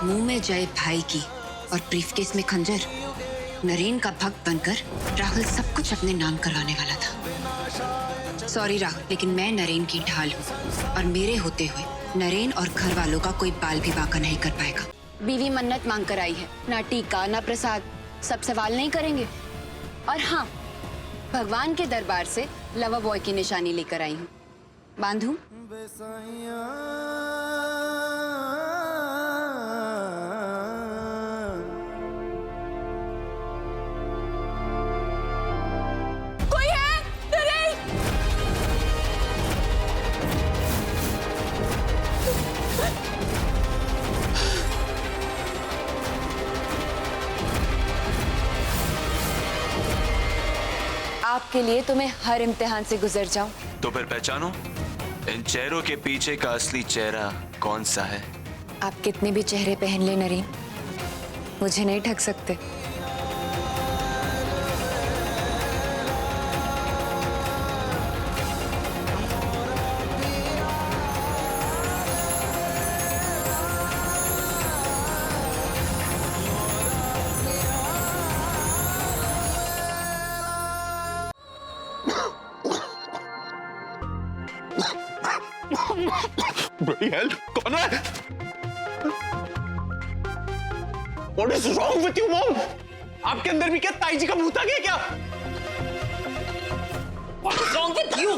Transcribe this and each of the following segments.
मुंह में जय भाई की और ब्रीफकेस में खंजर। नरेन का भक्त बनकर राहुल सब कुछ अपने नाम करवाने वाला था। सॉरी राहुल, लेकिन मैं नरेन की ढाल हूँ और मेरे होते हुए नरेन और घर वालों का कोई बाल भी बांका नहीं कर पाएगा। बीवी मन्नत मांग कर आई है, ना टीका ना प्रसाद, सब सवाल नहीं करेंगे। और हाँ, भगवान के दरबार से लवर बॉय की निशानी लेकर आई हूँ। बांधू? कोई है? नरेन! आपके लिए तो मैं हर इम्तिहान से गुजर जाऊं। तो फिर पहचानो, इन चेहरों के पीछे का असली चेहरा कौन सा है? आप कितने भी चेहरे पहन ले नरेन, मुझे नहीं ठग सकते। Bloody hell, कौन है? What is wrong with you, mom? आपके अंदर भी क्या ताई जी का भूत आ गया क्या? What is wrong with you?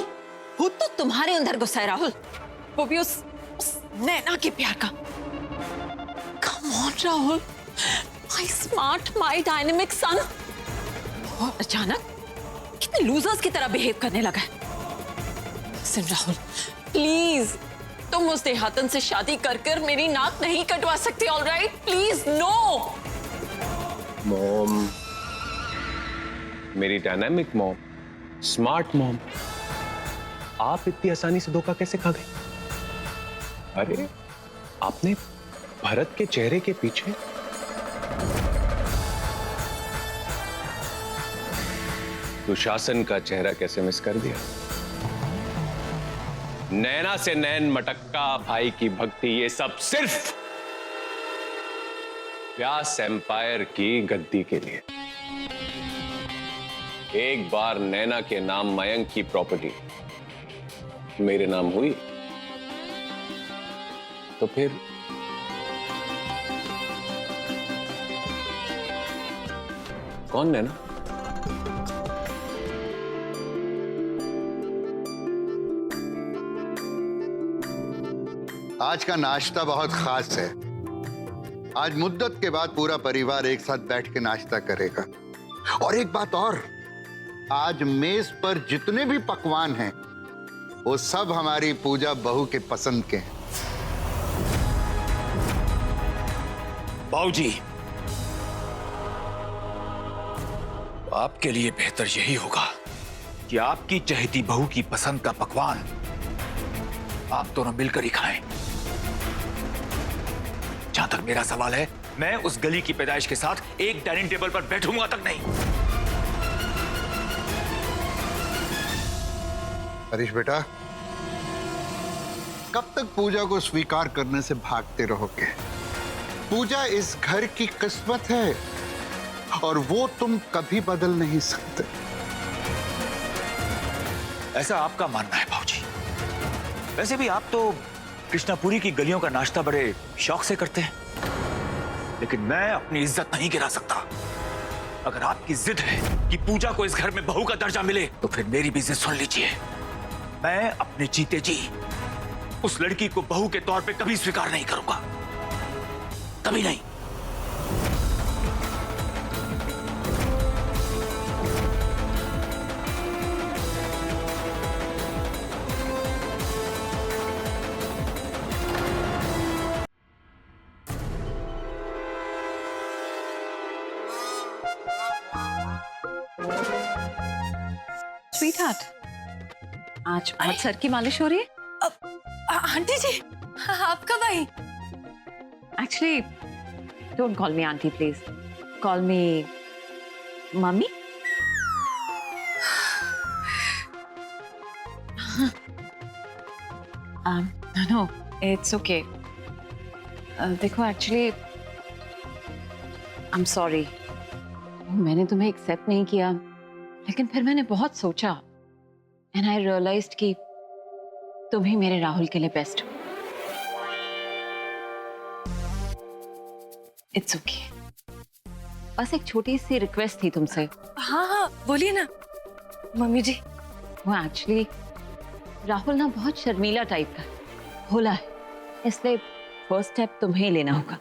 भूत तो तुम्हारे अंदर घुसा है राहुल, वो भी उस नैना के प्यार का। Come on Rahul, my smart, my dynamic son। और अचानक कितने लूजर्स की तरह बिहेव करने लगा है। Listen राहुल, प्लीज तुम उस देहातन से शादी कर मेरी नाक नहीं कटवा सकते। All right, please no. Mom, मेरी डायनामिक मॉम, स्मार्ट मॉम, आप इतनी आसानी से धोखा कैसे खा गए? अरे आपने भरत के चेहरे के पीछे दुशासन का चेहरा कैसे मिस कर दिया? नैना से नैन मटक्का भाई की भक्ति, ये सब सिर्फ व्यास एम्पायर की गद्दी के लिए। एक बार नैना के नाम मयंक की प्रॉपर्टी मेरे नाम हुई तो फिर कौन नैना? आज का नाश्ता बहुत खास है। आज मुद्दत के बाद पूरा परिवार एक साथ बैठ के नाश्ता करेगा। और एक बात और, आज मेज पर जितने भी पकवान हैं वो सब हमारी पूजा बहू के पसंद के हैं। बाबूजी, आपके लिए बेहतर यही होगा कि आपकी चहेती बहू की पसंद का पकवान आप दोनों मिलकर ही खाएं। जहां तक मेरा सवाल है, मैं उस गली की पैदाइश के साथ एक डाइनिंग टेबल पर बैठूंगा तक नहीं। हरीश बेटा, कब तक पूजा को स्वीकार करने से भागते रहोगे? पूजा इस घर की किस्मत है और वो तुम कभी बदल नहीं सकते। ऐसा आपका मानना है बाबूजी। वैसे भी आप तो कृष्णापुरी की गलियों का नाश्ता बड़े शौक से करते हैं, लेकिन मैं अपनी इज्जत नहीं गिरा सकता। अगर आपकी जिद है कि पूजा को इस घर में बहू का दर्जा मिले, तो फिर मेरी भी जिद सुन लीजिए। मैं अपने जीते जी उस लड़की को बहू के तौर पे कभी स्वीकार नहीं करूंगा, कभी नहीं। स्वीटहार्ट, आज बहुत सर की मालिश हो रही है। आंटी जी, आप कब आई? Actually don't call me aunty please, call me mummy. No, it's okay. देखो एक्चुअली I'm sorry. मैंने तुम्हें एक्सेप्ट नहीं किया, लेकिन फिर मैंने बहुत सोचा एंड आई रियलाइज्ड कि तुम ही मेरे राहुल के लिए बेस्ट हो। It's okay. बस एक छोटी सी रिक्वेस्ट थी तुमसे। हाँ हाँ बोलिए ना मम्मी जी। वो एक्चुअली राहुल ना बहुत शर्मीला टाइप का भोला है, इसलिए फर्स्ट स्टेप तुम्हें ही लेना होगा।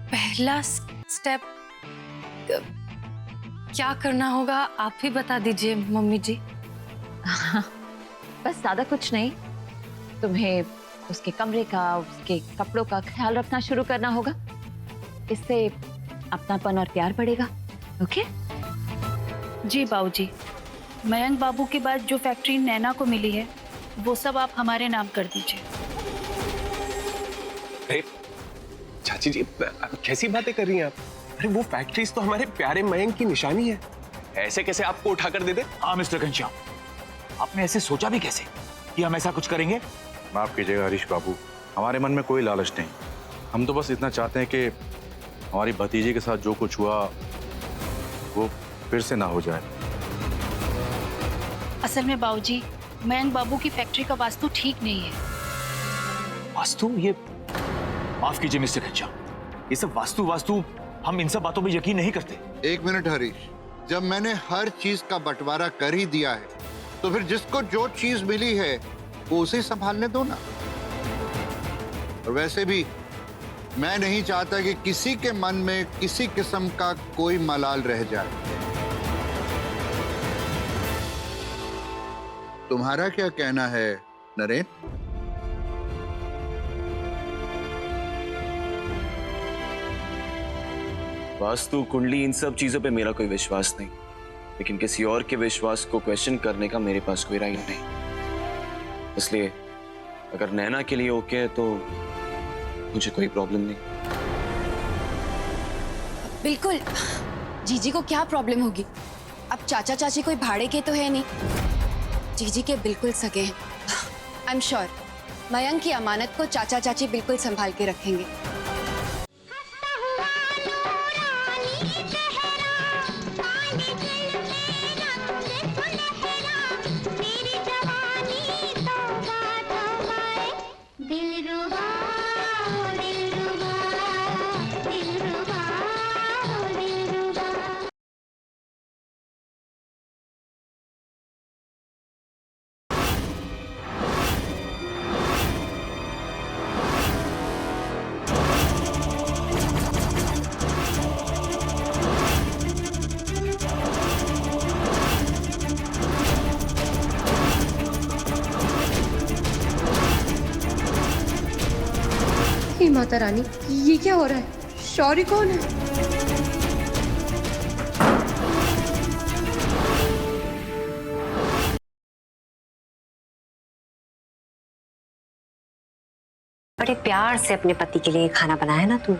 पहला स्टेप क्या करना होगा आप ही बता दीजिए मम्मी जी। बस ज्यादा कुछ नहीं, तुम्हें उसके कमरे का, उसके कपड़ों का ख्याल रखना शुरू करना होगा। इससे अपनापन और प्यार बढ़ेगा। ओके? जी बाबूजी, मयंक बाबू के बाद जो फैक्ट्री नैना को मिली है वो सब आप हमारे नाम कर दीजिए। अरे चाची जी, कैसी बातें कर रही हैं आप? अरे वो फैक्ट्रीज तो हमारे प्यारे मयंक की निशानी है, ऐसे कैसे आपको उठाकर दे दे? हाँ मिस्टर घनश्याम, आपने ऐसे सोचा भी कैसे कि हम ऐसा कुछ करेंगे? माफ कीजिएगा हरीश बाबू, हमारे मन में कोई लालच नहीं। हम तो बस इतना चाहते हैं कि हमारी भतीजी के साथ जो कुछ हुआ वो फिर से ना हो जाए। असल में बाबूजी, मयंक बाबू की फैक्ट्री का वास्तु ठीक नहीं है। वास्तु? ये माफ कीजिए मिस्टर घनश्याम, ये सब वास्तु हम इन सब बातों में यकीन नहीं करते। एक मिनट हरीश, जब मैंने हर चीज का बंटवारा कर ही दिया है तो फिर जिसको जो चीज मिली है वो उसे संभालने दो ना। और वैसे भी मैं नहीं चाहता कि किसी के मन में किसी किस्म का कोई मलाल रह जाए। तुम्हारा क्या कहना है नरेन? वास्तु, कुंडली, इन सब चीजों पे मेरा कोई विश्वास नहीं, लेकिन किसी और के विश्वास को क्वेश्चन करने का मेरे पास कोई राइट नहीं। इसलिए अगर नैना के लिए ओके है तो मुझे कोई प्रॉब्लम नहीं। बिल्कुल, जीजी को क्या प्रॉब्लम होगी? अब चाचा चाची कोई भाड़े के तो है नहीं, जीजी के बिल्कुल सगे हैं। आई एम श्योर मयंक की अमानत को चाचा चाची बिल्कुल संभाल के रखेंगे। हे माता रानी, ये क्या हो रहा है? शौर्य कौन है? बड़े प्यार से अपने पति के लिए खाना बनाया ना तुम,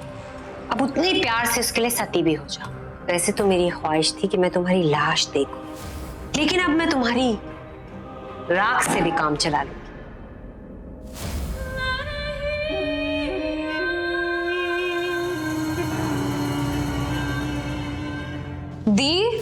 अब उतने प्यार से उसके लिए सती भी हो जाओ। वैसे तो मेरी ख्वाहिश थी कि मैं तुम्हारी लाश देखूं, लेकिन अब मैं तुम्हारी राख से भी काम चला लूंगी। दी